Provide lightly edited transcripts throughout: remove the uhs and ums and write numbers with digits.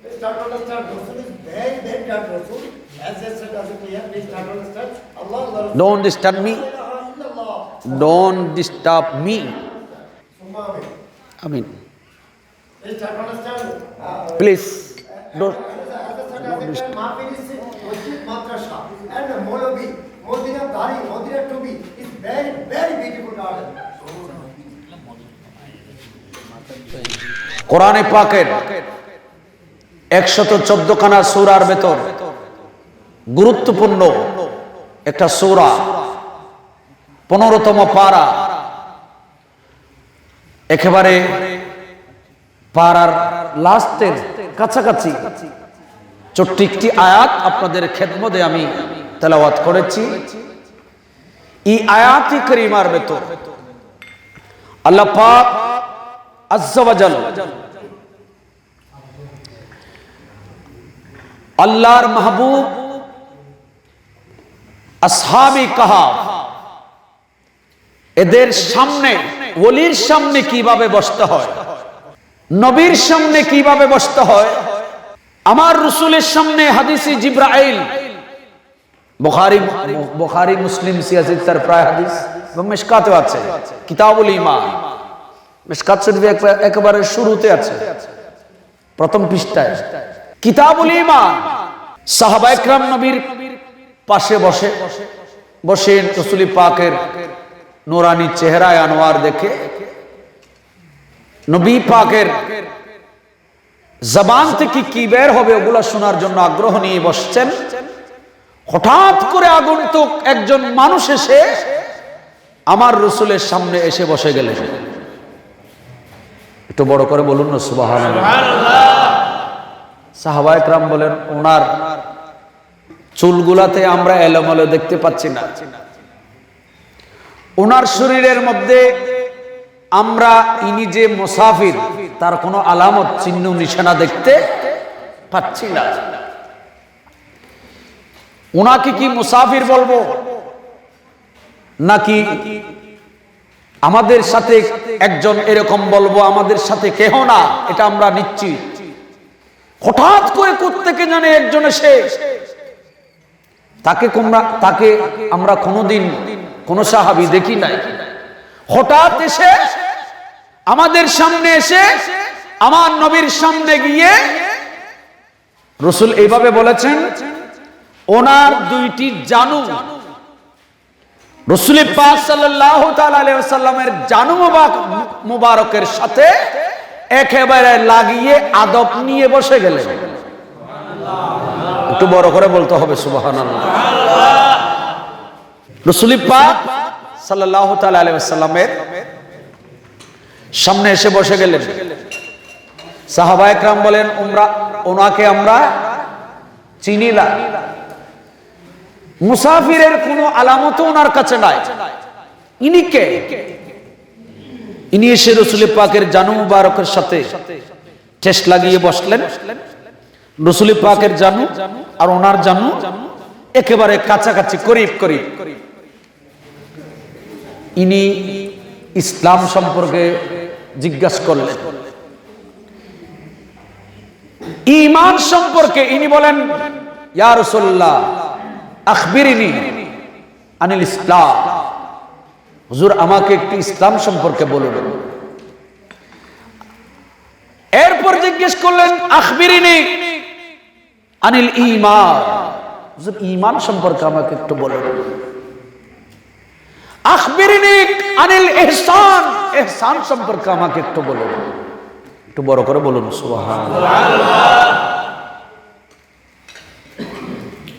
Please start to understand. Rasul is very, very bad Rasul. As I said, as a clear, please start to understand. Allah, Rasul. Don't disturb me. Don't disturb me. Summa amin. I mean, Please start to understand. please don't. Madrasa and Molavi, Modina Dari, Modina Tubi is very, very beautiful garden. কোরআনে পাকের 114 খানা সূরার ভেতর গুরুত্বপূর্ণ একটা সূরা 15তম পারা, একেবারে পারার লাস্টের কাছাকাছি ছোট্ট একটি আয়াত আপনাদের খেদমতে আমি তেলাওয়াত করেছি। এই আয়াতি কারিমার ভেতর আল্লাহ পাক আজ্জা ওয়া জাল আল্লাহর মাহবুব আসহাবি কাহাফ এদের সামনে, ওলির সামনে কিভাবে বসতে হয়, নবীর সামনে কিভাবে বসতে হয়, আমার রাসূলের সামনে হাদিসে জিবরাইল, বুখারী মুসলিম সিয়াসিত তার প্রায় হাদিস এবং মিশকাতে আছে, কিতাবুল ঈমান মিশকাত শরীফ একেবারে শুরুতে আছে, প্রথম পৃষ্ঠায় কিতাবুল ঈমান। সাহাবায়ে কেরাম নবীর পাশে বসে রাসূল পাকের নূরানি চেহারায় আনোয়ার দেখে নবী পাকের জবান থেকে কি বের হবে ওগুলা শোনার জন্য আগ্রহ নিয়ে বসছেন। হঠাৎ করে আগন্তুক একজন মানুষ এসে আমার রাসূলের সামনে এসে বসে গেলেন। একটু বড় করে বলুন না সুবহানাল্লাহ। সাহাবায়ে কেরাম বলেন, ওনার চুলগুলাতে আমরা এলোমেলো দেখতে পাচ্ছি না, ওনার শরীরের মধ্যে আমরা ইনি যে মুসাফির তার কোনো আলামত চিহ্ন নিশানা দেখতে পাচ্ছি না। ওনাকে কি মুসাফির বলবো নাকি আমাদের সাথে একজন এরকম বলবো, আমাদের সাথে কেহ না, এটা আমরা নিশ্চিত। হঠাৎ করে কোত্থেকে জানে একজন এসে, তাকে আমরা কোনোদিন কোন সাহাবী দেখি নাই, হঠাৎ এসে আমাদের সামনে এসে আমার নবীর সামনে গিয়ে রাসূল এইভাবে বলেছেন, ওনার দুইটি জানু, রাসূল পাক সাল্লাল্লাহু তাআলা আলাইহি ওয়াসাল্লামের জানু মুবারকের সাথে একেবারে লাগিয়ে আদব নিয়ে বসে গেলেন। একটু বড় করে বলতে হবে সুবহানাল্লাহ। রাসূল পাক সাল্লাল্লাহু তাআলা আলাইহি ওয়াসাল্লামের সামনে এসে বসে গেলেন। সাহাবায়ে কেরাম বলেন, ওনাকে আমরা চিনি না, মুসাফিরের কোনো আলামতও ওনার কাছে নাই, ইনি কে? ইনি এসে রাসূল পাকের জানু মুবারকের সাথে ঠেস লাগিয়ে বসলেন। রাসূল পাকের জানু আর ওনার জানু একেবারে কাছাকাছি, করিব। ইনি ইসলাম সম্পর্কে জিজ্ঞাসা করলেন, ঈমান সম্পর্কে। ইনি বলেন, ইয়া রাসূলুল্লাহ আখবিরনি আনিল ইসলাম, হুজুর আমাকে একটু ইসলাম সম্পর্কে বলুন। এরপর জিজ্ঞেস করলেন, আখবিরনি আনিল ঈমান, হুজুর ঈমান সম্পর্কে আমাকে একটু বলুন। আখবিরনি আনিল ইহসান, ইহসান সম্পর্কে আমাকে একটু বলুন। একটু বড় করে বলুন সুবহানাল্লাহ।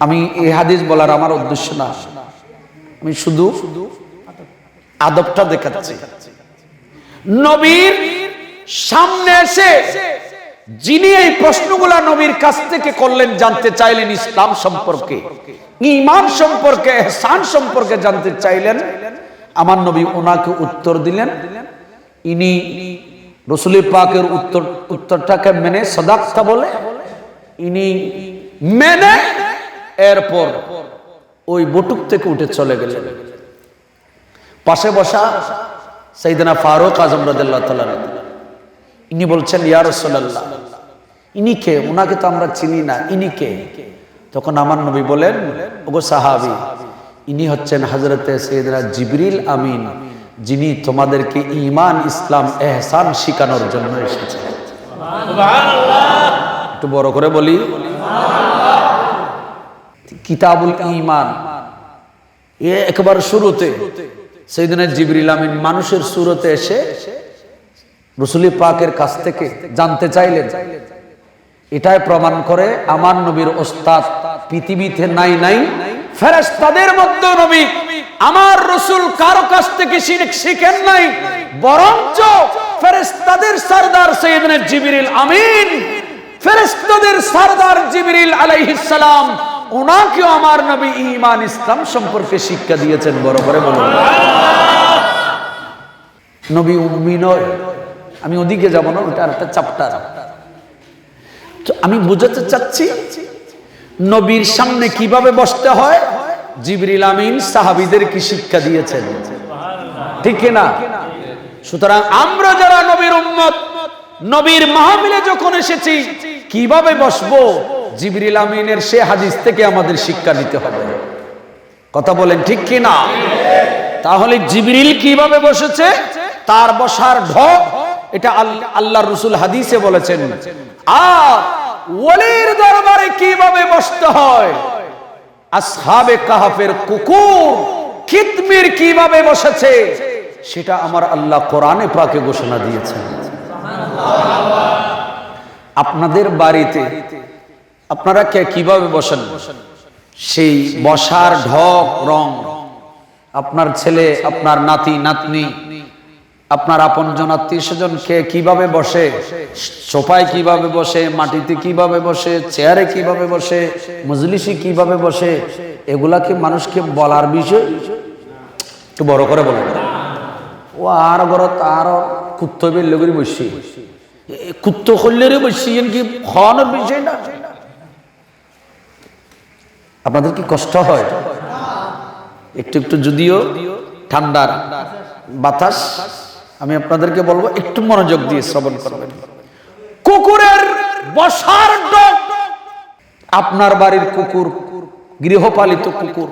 আমি এই হাদিস বলার আমার উদ্দেশ্য না, আমি শুধু আদবটা দেখাচ্ছি। নবীর সামনে এসে যিনি এই প্রশ্নগুলা নবীর কাছ থেকে করলেন, জানতে চাইলেন ইসলাম সম্পর্কে, ঈমান সম্পর্কে, ইহসান সম্পর্কে জানতে চাইলেন, আমার নবী ওনাকে উত্তর দিলেন। ইনি রাসূল পাকের উত্তরটাকে মেনে সাদাকতা বলে ইনি মেনে এরপর ওই বটুক থেকে উঠে চলে গেলেন। পাশে বসা সাইয়েদনা ফারুক আযম রাদিয়াল্লাহু তাআলা, ইনি বলছেন, ইয়া রাসূলুল্লাহ ইনি কে? ওনাকে তো আমরা চিনি না, ইনি কে? তখন আমার নবী বলেন, ওগো সাহাবী, ইনি হচ্ছেন হযরতে সাইয়েদনা জিবরিল আমিন, যিনি তোমাদেরকে ঈমান, ইসলাম, ইহসান শিখানোর জন্য এসেছেন। সুবহানাল্লাহ। একটু বড় করে বলি সুবহানাল্লাহ। কিতাবুল ঈমান একবার শুরুতে সাইয়েদনা জিবরিল আমিন মানুষের সুরতে এসে রাসূল পাকের কাছ থেকে জানতে চাইলেন। এটাই প্রমাণ করে আমার নবীর ওস্তাদ পৃথিবীতে নাই। ফেরেশতাদের মধ্যে নবী আমার রাসূল কারো কাছ থেকে শিখেন নাই, বরঞ্চ ফেরেশতাদের সরদার সাইয়েদনা জিবরিল আমিন, ফেরেশতাদের সরদার জিবরিল আলাইহিস সালাম, ওনাকেও আমার নবী ঈমান, ইসলাম সম্পর্কে শিক্ষা দিয়েছেন। বড় করে বলুন নবী উম্মি নয়। আমি ওদিকে যাব না, ওটা একটা চ্যাপ্টার। তো আমি বুঝাতে চাচ্ছি নবীর সামনে কিভাবে বসতে হয় জিবরিল আমিন সাহাবীদেরকে শিক্ষা দিয়েছেন, ঠিক না? সুতরাং আমরা যারা নবীর উম্মত, নবীর মাহফিলে যখন এসেছি কিভাবে বসবো, জিবরিল আমিনের সে হাদিস থেকে আমাদের শিক্ষা নিতে হবে। কথা বলেন ঠিক কি না? তাহলে জিবরিল কিভাবে বসেছে, তার বসার ঢং এটা আল্লাহর রাসূল হাদিসে বলেছেন। আর ওলির দরবারে কিভাবে বসতে হয়, আসহাবে কাহফের কুকুর কিতমির কিভাবে বসেছে, সেটা আমার আল্লাহ কোরআনে পাকে ঘোষণা দিয়েছেন। আপনাদের বাড়িতে আপনারা কে কিভাবে বসেন, সেই বসার ঢং রং আপনার ছেলে, আপনার নাতি নাতনি, আপনার আপনজন আত্মীয় স্বজন কে কিভাবে বসে, সোফায় কিভাবে বসে, মাটিতে কিভাবে বসে, চেয়ারে কিভাবে বসে, মজলিসে কিভাবে বসে, এগুলা কি মানুষকে বলার বিষয়? একটু বড় করে বলেন। ও আর ঘরত আর কুত্তো বেল্লে করে বসছি, কুত্তো করলে বসছি, কি খাওয়ানোর বিষয় না? আপনাদের কি কষ্ট হয়? একটু একটু, যদিও ঠান্ডার বাতাস, আমি আপনাদেরকে বলবো একটু মনোযোগ দিয়ে শ্রবণ করবেন। কুকুরের বসার ঢং, আপনার বাড়ির কুকুর, গৃহপালিত কুকুর,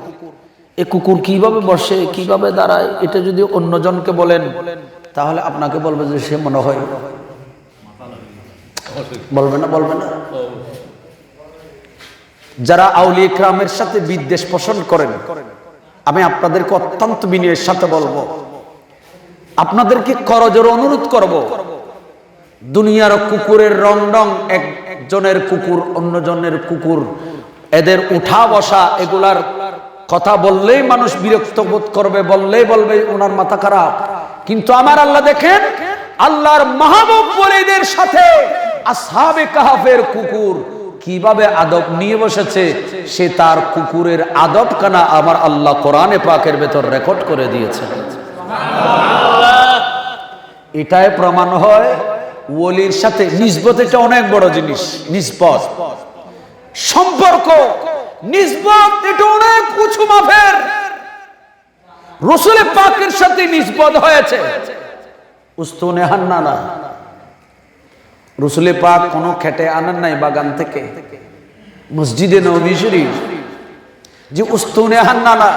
এই কুকুর কিভাবে বসে, কিভাবে দাঁড়ায়, এটা যদি অন্যজনকে বলেন তাহলে আপনাকে বলবে যে সে মনে হয়, বলবে না? বলবে না? যারা আউলিয়া ইকরামের সাথে বিদ্বেষ পোষণ করেন, আমি আপনাদেরকে অত্যন্ত বিনয়ের সাথে বলবো, আপনাদেরকে করজোড়ে অনুরোধ করব, দুনিয়ার কুকুরের রং একজনের কুকুর অন্যজনের কুকুর, এদের উঠা বসা, এগুলার কথা বললেই মানুষ বিরক্ত বোধ করবে, বললেই বলবে ওনার মাথা খারাপ। কিন্তু আমার আল্লাহ দেখেন, আল্লাহর মাহবুব ওলিদের সাথে আসহাবে কাহফের কুকুর কিভাবে আদব নিয়ে বসেছে, সে তার কুকুরের আদব কানা আমার আল্লাহ কোরআনে পাকের ভেতর রেকর্ড করে দিয়েছে। এটাই প্রমাণ হয় ওলির সাথে নিসবত, এটা অনেক বড় জিনিস। নিসবত, সম্পর্ক, নিসবত এটা অনেক উঁচু মাপের। রাসূল পাকের সাথে নিসবত হয়েছে উস্তুনে হান্নানা। রাসূল পাক কোনো খেটে আনেন নাই বাগান থেকে, মসজিদে নববী শরীফ যে উস্তুনে হান্নানা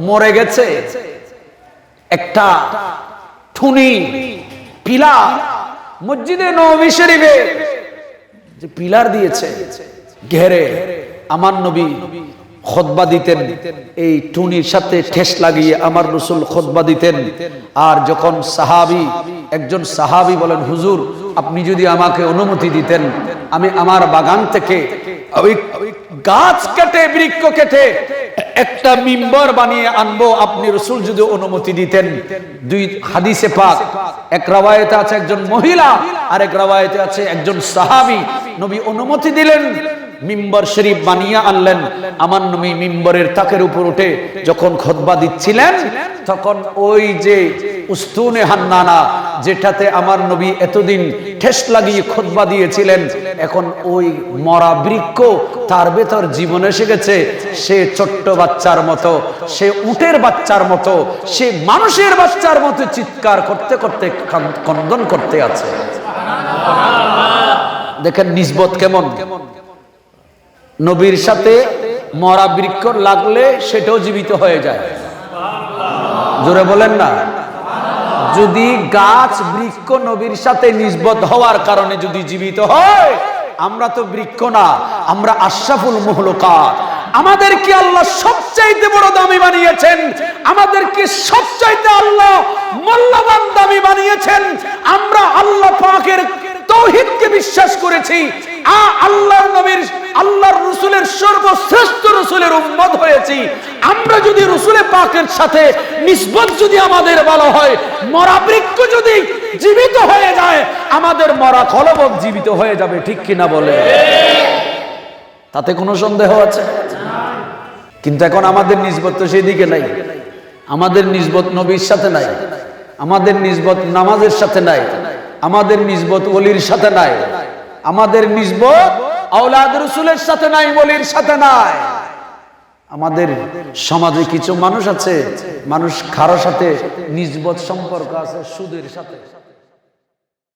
মরে গেছে, একটা ঠুনি পিলার মসজিদে নববী শরীফে যে পিলার দিয়েছে ঘেরে, আমার নবী খুতবা দিতেন, এই টুনির সাথে ঠেস লাগিয়ে আমার রাসূল খুতবা দিতেন। আর যখন একজন সাহাবী বলেন, হুজুর আপনি যদি আমাকে অনুমতি দিতেন, আমি আমার বাগান থেকে ওই গাছ কেটে, বৃক্ষ কেটে একটা মিম্বর বানিয়ে আনবো, আপনি রাসূল যদি অনুমতি দিতেন। দুই হাদিসে পাক, এক রাওয়ায়াতে আছে একজন মহিলা, আর এক রাওয়ায়াতে আছে একজন সাহাবী। নবী অনুমতি দিলেন, মিম্বর শরীফ বানিয়ে আনলেন। আমার নবী মিম্বরের তাকের উপর উঠে যখন খুতবা দিচ্ছিলেন, তখন ওই যে উস্তুনে হান্নানা, যেটাতে আমার নবী এতদিন ঠেস লাগিয়ে খুতবা দিয়েছিলেন, এখন ওই মরা বৃক্ষ, তার ভেতর জীবন এসে গেছে। সে ছোট্ট বাচ্চার মতো, সে উটের বাচ্চার মতো, সে মানুষের বাচ্চার মতো চিৎকার করতে করতে ক্রন্দন করতে আছে। দেখেন নিসবত কেমন। নবীর সাথে মরা বৃক্ষ লাগলে সেটাও জীবিত হয়ে যায়। জোরে বলেন না। যদি গাছ বৃক্ষ নবীর সাথে নিসবত হওয়ার কারণে যদি জীবিত হয়, আমরা তো বৃক্ষ না, আমরা আশরাফুল মাখলুকাত। আমাদেরকে আল্লাহ সবচাইতে বড় দামি বানিয়েছেন, আমাদেরকে সবচাইতে আল্লাহ মূল্যবান দামি বানিয়েছেন। আমরা আল্লাহ পাকের তাওহীদকে বিশ্বাস করেছি, আল্লাহর নবীর আল্লাহর রাসূলের সর্বশ্রেষ্ঠ রাসূলের উম্মত হয়েছি। আমরা যদি রাসূলে পাকের সাথে নিসবত যদি আমাদের ভালো হয়, মরা বৃক্ষ যদি জীবিত হয়ে যায়, আমাদের মরা কলব জীবিত হয়ে যাবে। ঠিক কিনা বলে? তাতে কোনো সন্দেহ আছে? কিন্তু এখন আমাদের নিসবত তো সেই দিকে নাই। আমাদের নিসবত নবীর সাথে নাই, আমাদের নিসবত নামাজের সাথে নাই, আমাদের নিসবত ওলির সাথে নাই, আমাদের নিসবত আওলাদ রাসূলের সাথে নাই, ওলির সাথে নাই। আমাদের সমাজে কিছু মানুষ আছে, মানুষ কারো সাথে নিসবত সম্পর্ক আছে সুদের সাথে।